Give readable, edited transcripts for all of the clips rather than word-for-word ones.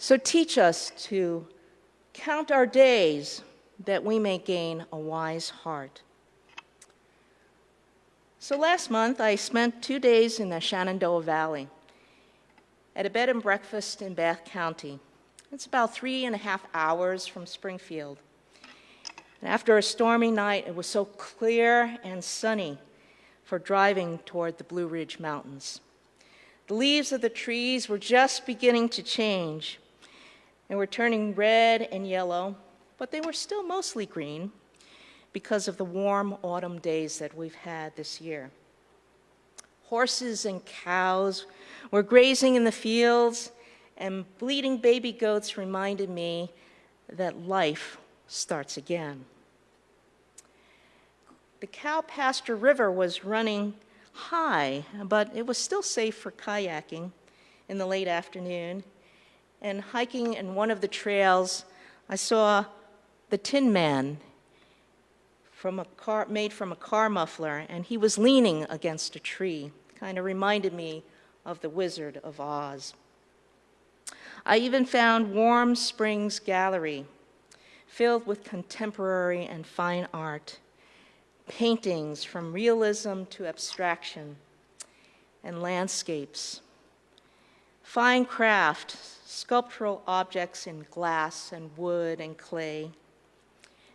So teach us to count our days that we may gain a wise heart. So last month, I spent 2 days in the Shenandoah Valley at a bed and breakfast in Bath County. It's about 3.5 hours from Springfield. And after a stormy night, it was so clear and sunny for driving toward the Blue Ridge Mountains. The leaves of the trees were just beginning to change and were turning red and yellow, but they were still mostly green because of the warm autumn days that we've had this year. Horses and cows were grazing in the fields, and bleating baby goats reminded me that life starts again. The Cowpasture River was running high, but it was still safe for kayaking in the late afternoon. And hiking in one of the trails, I saw the Tin Man made from a car muffler, and he was leaning against a tree. Kind of reminded me of the Wizard of Oz. I even found Warm Springs Gallery, filled with contemporary and fine art, paintings from realism to abstraction, and landscapes, fine craft, sculptural objects in glass and wood and clay,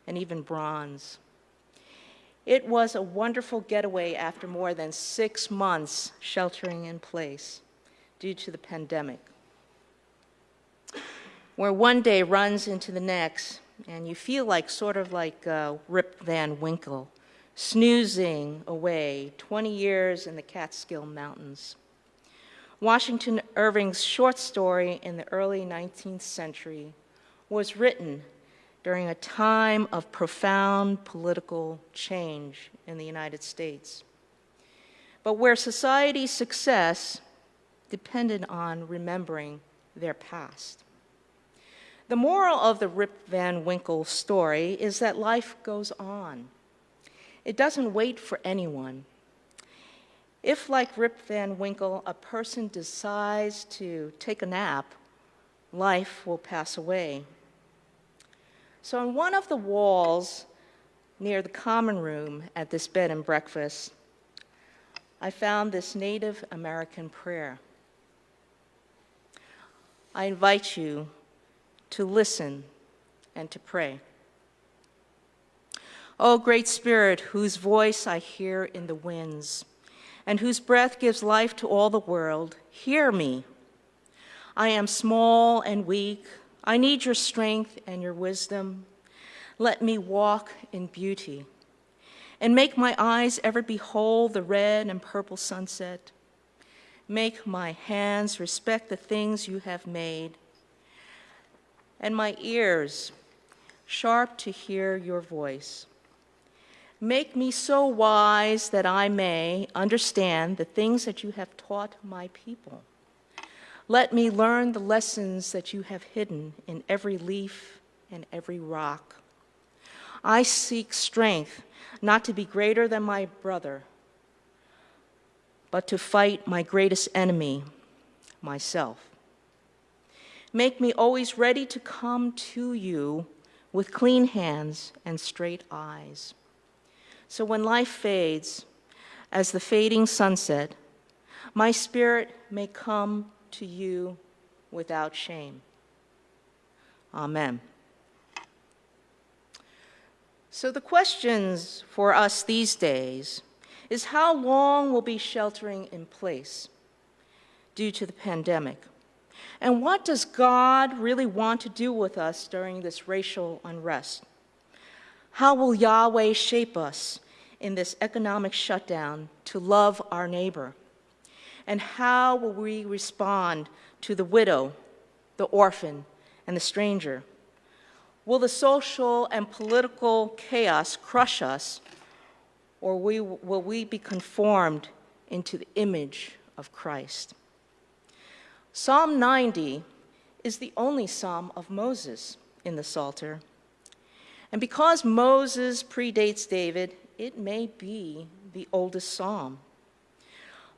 and even bronze. It was a wonderful getaway after more than 6 months sheltering in place due to the pandemic, where one day runs into the next, and you feel like Rip Van Winkle, snoozing away 20 years in the Catskill Mountains. Washington Irving's short story in the early 19th century was written during a time of profound political change in the United States, but where society's success depended on remembering their past. The moral of the Rip Van Winkle story is that life goes on. It doesn't wait for anyone. If, like Rip Van Winkle, a person decides to take a nap, life will pass away. So on one of the walls near the common room at this bed and breakfast, I found this Native American prayer. I invite you to listen and to pray. O Great Spirit, whose voice I hear in the winds, and whose breath gives life to all the world, hear me. I am small and weak. I need your strength and your wisdom. Let me walk in beauty and make my eyes ever behold the red and purple sunset. Make my hands respect the things you have made, and my ears sharp to hear your voice. Make me so wise that I may understand the things that you have taught my people. Let me learn the lessons that you have hidden in every leaf and every rock. I seek strength not to be greater than my brother, but to fight my greatest enemy, myself. Make me always ready to come to you with clean hands and straight eyes. So when life fades, as the fading sunset, my spirit may come to you without shame. Amen. So the questions for us these days is how long we'll be sheltering in place due to the pandemic? And what does God really want to do with us during this racial unrest? How will Yahweh shape us in this economic shutdown to love our neighbor? And how will we respond to the widow, the orphan, and the stranger? Will the social and political chaos crush us, or will we be conformed into the image of Christ? Psalm 90 is the only psalm of Moses in the Psalter. And because Moses predates David, it may be the oldest psalm.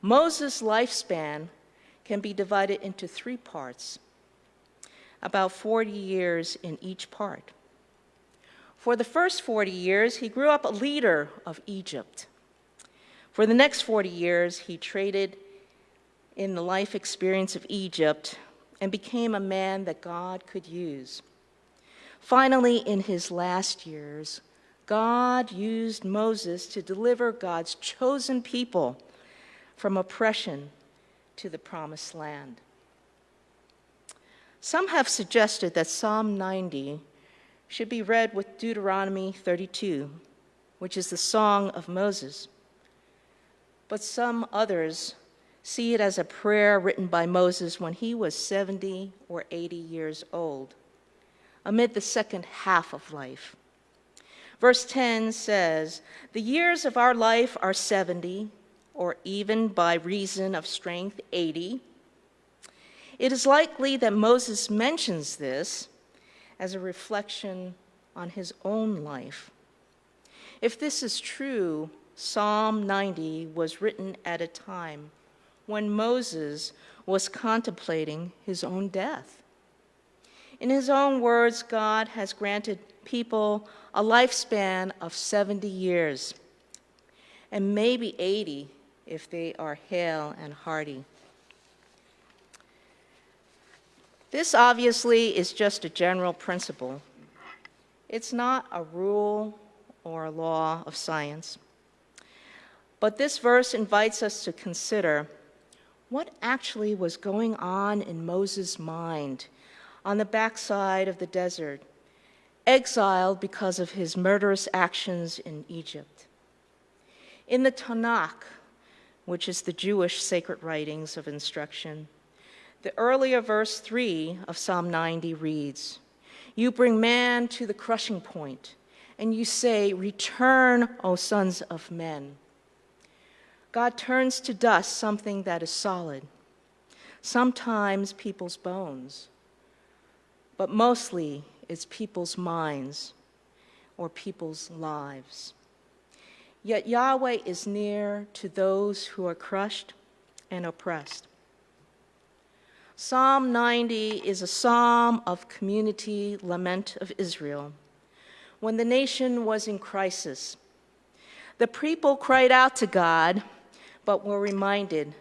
Moses' lifespan can be divided into 3 parts. about 40 years in each part. For the first 40 years, he grew up a leader of Egypt. For the next 40 years, he traded in the life experience of Egypt and became a man that God could use. Finally, in his last years, God used Moses to deliver God's chosen people from oppression to the promised land. Some have suggested that Psalm 90 should be read with Deuteronomy 32, which is the song of Moses. But some others see it as a prayer written by Moses when he was 70 or 80 years old, amid the second half of life. Verse 10 says, "The years of our life are 70, or even by reason of strength, 80. It is likely that Moses mentions this as a reflection on his own life. If this is true, Psalm 90 was written at a time when Moses was contemplating his own death. In his own words, God has granted people a lifespan of 70 years, and maybe 80 if they are hale and hearty. This obviously is just a general principle. It's not a rule or a law of science. But this verse invites us to consider what actually was going on in Moses' mind on the backside of the desert, exiled because of his murderous actions in Egypt. In the Tanakh, which is the Jewish sacred writings of instruction, the earlier verse 3 of Psalm 90 reads, "You bring man to the crushing point, and you say, 'Return, O sons of men.' God turns to dust something that is solid, sometimes people's bones, but mostly it's people's minds or people's lives. Yet Yahweh is near to those who are crushed and oppressed." Psalm 90 is a psalm of community lament of Israel. When the nation was in crisis, the people cried out to God, but were reminded,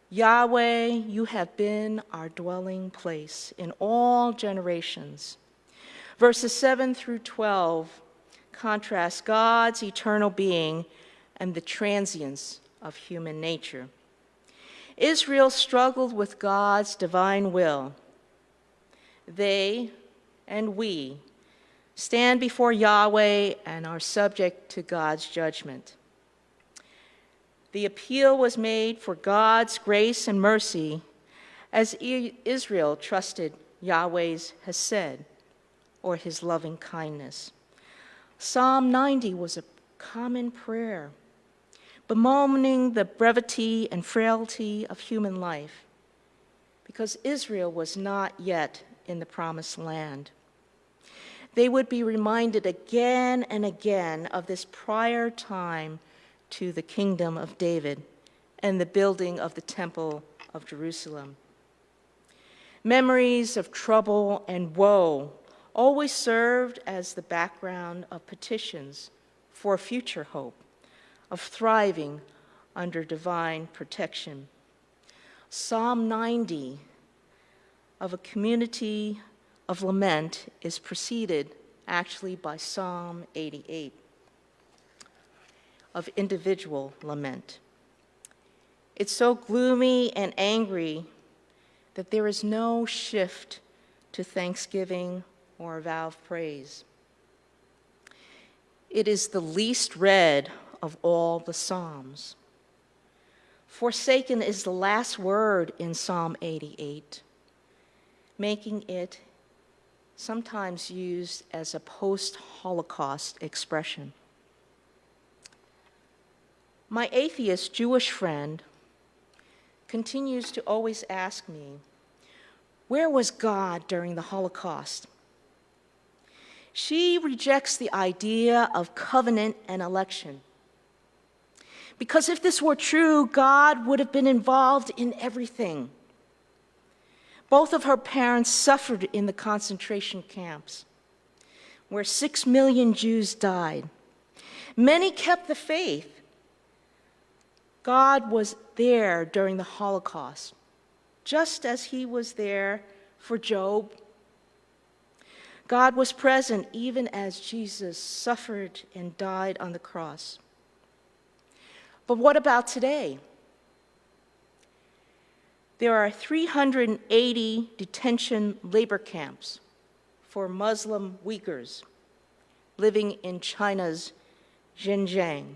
"Yahweh, you have been our dwelling place in all generations." Verses 7 through 12 contrast God's eternal being and the transience of human nature. Israel struggled with God's divine will. They and we stand before Yahweh and are subject to God's judgment. The appeal was made for God's grace and mercy as Israel trusted Yahweh's hesed, or his loving kindness. Psalm 90 was a common prayer, bemoaning the brevity and frailty of human life, because Israel was not yet in the promised land. They would be reminded again and again of this prior time to the kingdom of David and the building of the temple of Jerusalem. Memories of trouble and woe always served as the background of petitions for future hope, of thriving under divine protection. Psalm 90 of a community of lament is preceded actually by Psalm 88 of individual lament. It's so gloomy and angry that there is no shift to thanksgiving or a vow of praise. It is the least read of all the Psalms. Forsaken is the last word in Psalm 88, making it sometimes used as a post-Holocaust expression. My atheist Jewish friend continues to always ask me, where was God during the Holocaust? She rejects the idea of covenant and election. Because if this were true, God would have been involved in everything. Both of her parents suffered in the concentration camps, where 6 million Jews died. Many kept the faith. God was there during the Holocaust, just as he was there for Job. God was present even as Jesus suffered and died on the cross. But what about today? There are 380 detention labor camps for Muslim Uyghurs living in China's Xinjiang.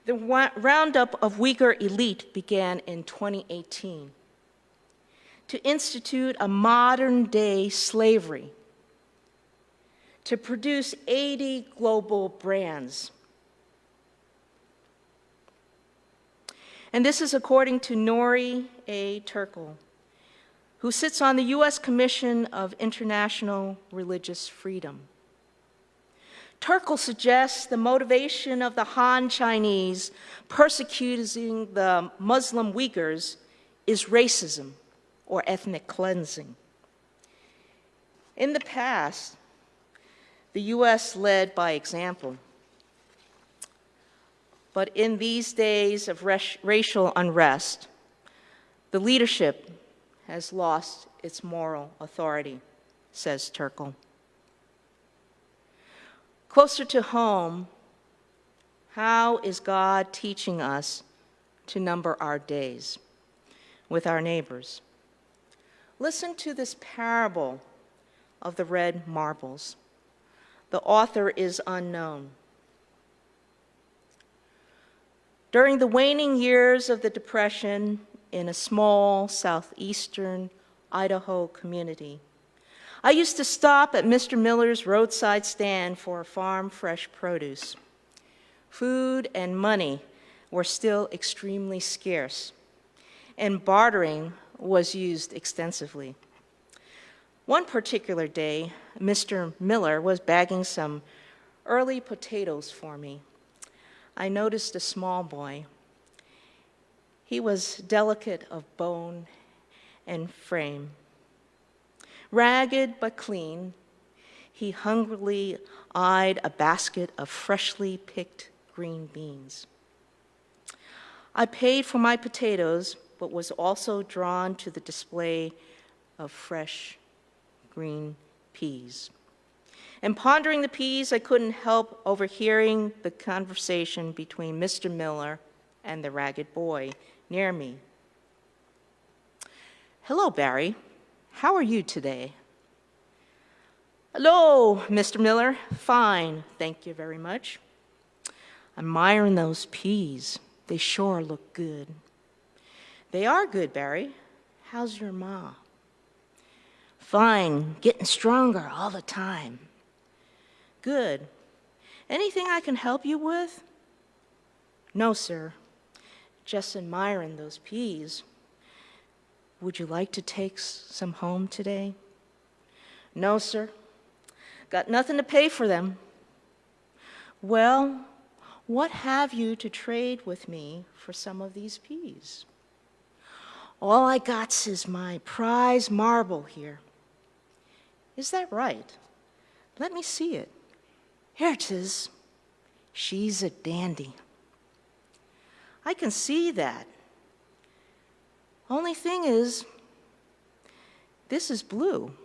The roundup of Uyghur elite began in 2018 to institute a modern-day slavery, to produce 80 global brands. And this is according to Nori A. Turkel, who sits on the U.S. Commission of International Religious Freedom. Turkel suggests the motivation of the Han Chinese persecuting the Muslim Uyghurs is racism or ethnic cleansing. In the past, the U.S. led by example. But in these days of racial unrest, the leadership has lost its moral authority, says Turkel. Closer to home, how is God teaching us to number our days with our neighbors? Listen to this parable of the red marbles. The author is unknown. During the waning years of the Depression in a small southeastern Idaho community, I used to stop at Mr. Miller's roadside stand for farm fresh produce. Food and money were still extremely scarce, and bartering was used extensively. One particular day, Mr. Miller was bagging some early potatoes for me. I noticed a small boy. He was delicate of bone and frame. Ragged but clean, he hungrily eyed a basket of freshly picked green beans. I paid for my potatoes, but was also drawn to the display of fresh green peas. And pondering the peas, I couldn't help overhearing the conversation between Mr. Miller and the ragged boy near me. "Hello, Barry. How are you today?" "Hello, Mr. Miller. Fine, thank you very much. Admiring those peas. They sure look good." "They are good, Barry. How's your ma?" "Fine, getting stronger all the time." "Good. Anything I can help you with?" "No, sir. Just admiring those peas. Would you like to take some home today?" "No, sir. Got nothing to pay for them." "Well, what have you to trade with me for some of these peas?" "All I got's is my prize marble here." "Is that right? Let me see it. Here it is. She's a dandy." "I can see that. Only thing is, this is blue.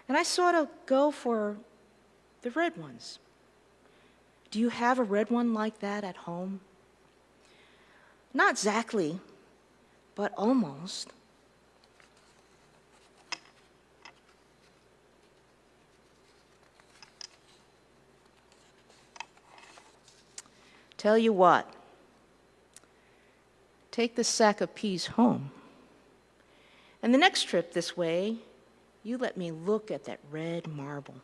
And I sort of go for the red ones. Do you have a red one like that at home?" "Not exactly, but almost." "Tell you what, take this sack of peas home. And the next trip this way, you let me look at that red marble."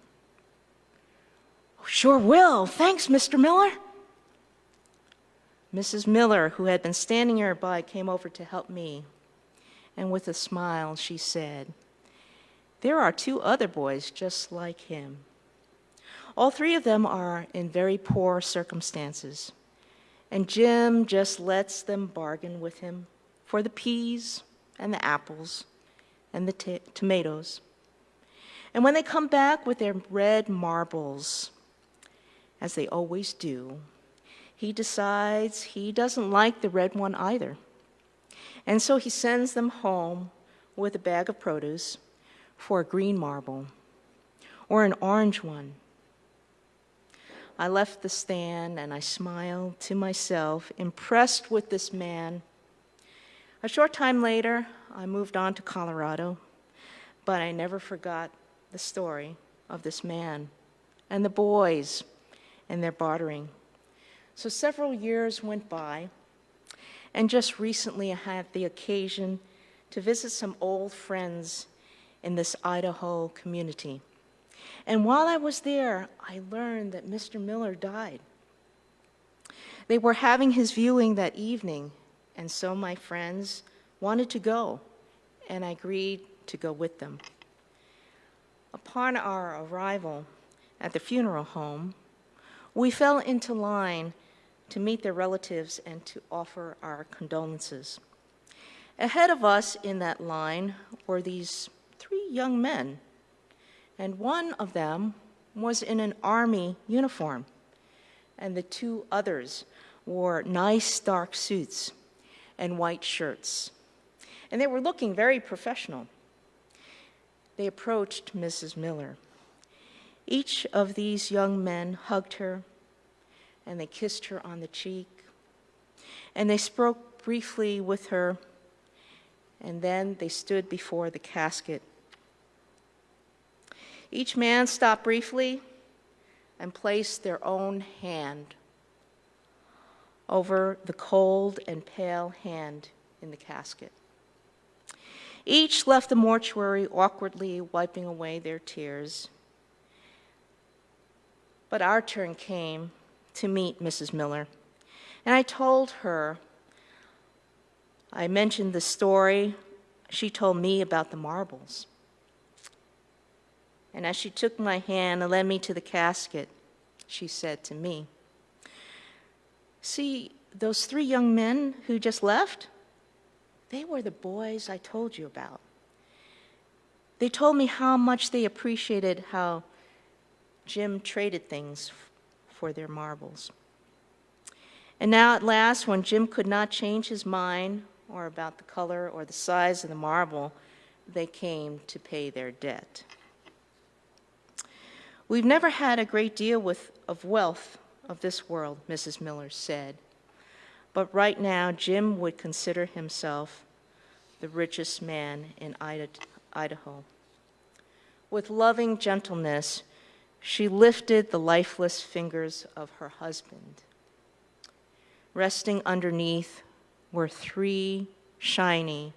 "Sure will. Thanks, Mr. Miller." Mrs. Miller, who had been standing nearby, came over to help me. And with a smile, she said, "There are 2 other boys just like him. All 3 of them are in very poor circumstances. And Jim just lets them bargain with him for the peas and the apples and the tomatoes. And when they come back with their red marbles, as they always do, he decides he doesn't like the red one either. And so he sends them home with a bag of produce for a green marble or an orange one. I left the stand and I smiled to myself, impressed with this man. A short time later, I moved on to Colorado, but I never forgot the story of this man and the boys and their bartering. So several years went by, and just recently I had the occasion to visit some old friends in this Idaho community. And while I was there, I learned that Mr. Miller died. They were having his viewing that evening, and so my friends wanted to go, and I agreed to go with them. Upon our arrival at the funeral home, we fell into line to meet their relatives and to offer our condolences. Ahead of us in that line were these 3 young men, and one of them was in an army uniform, and the 2 others wore nice dark suits and white shirts, and they were looking very professional. They approached Mrs. Miller. Each of these young men hugged her, and they kissed her on the cheek, and they spoke briefly with her, and then they stood before the casket. Each man stopped briefly and placed their own hand over the cold and pale hand in the casket. Each left the mortuary awkwardly wiping away their tears. But our turn came to meet Mrs. Miller, and I told her, I mentioned the story she told me about the marbles. And as she took my hand and led me to the casket, she said to me, "See, those 3 young men who just left? They were the boys I told you about. They told me how much they appreciated how Jim traded things for their marbles. And now at last, when Jim could not change his mind or about the color or the size of the marble, they came to pay their debt." "We've never had a great deal of wealth of this world," Mrs. Miller said, "but right now Jim would consider himself the richest man in Idaho." With loving gentleness, she lifted the lifeless fingers of her husband. Resting underneath were 3 shiny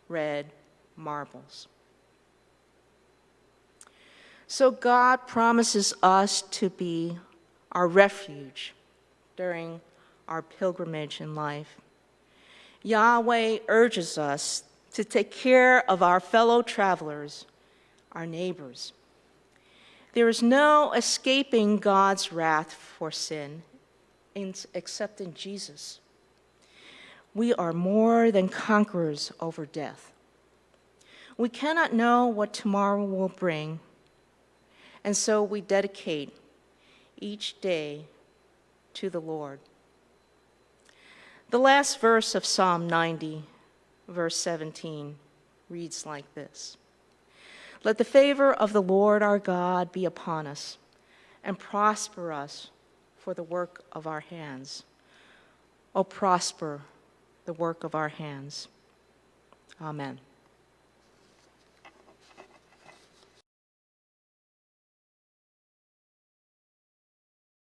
red marbles. So God promises us to be our refuge during our pilgrimage in life. Yahweh urges us to take care of our fellow travelers, our neighbors. There is no escaping God's wrath for sin except in Jesus. We are more than conquerors over death. We cannot know what tomorrow will bring, and so we dedicate each day to the Lord. The last verse of Psalm 90, verse 17, reads like this: "Let the favor of the Lord our God be upon us, and prosper us for the work of our hands." Oh, prosper the work of our hands. Amen.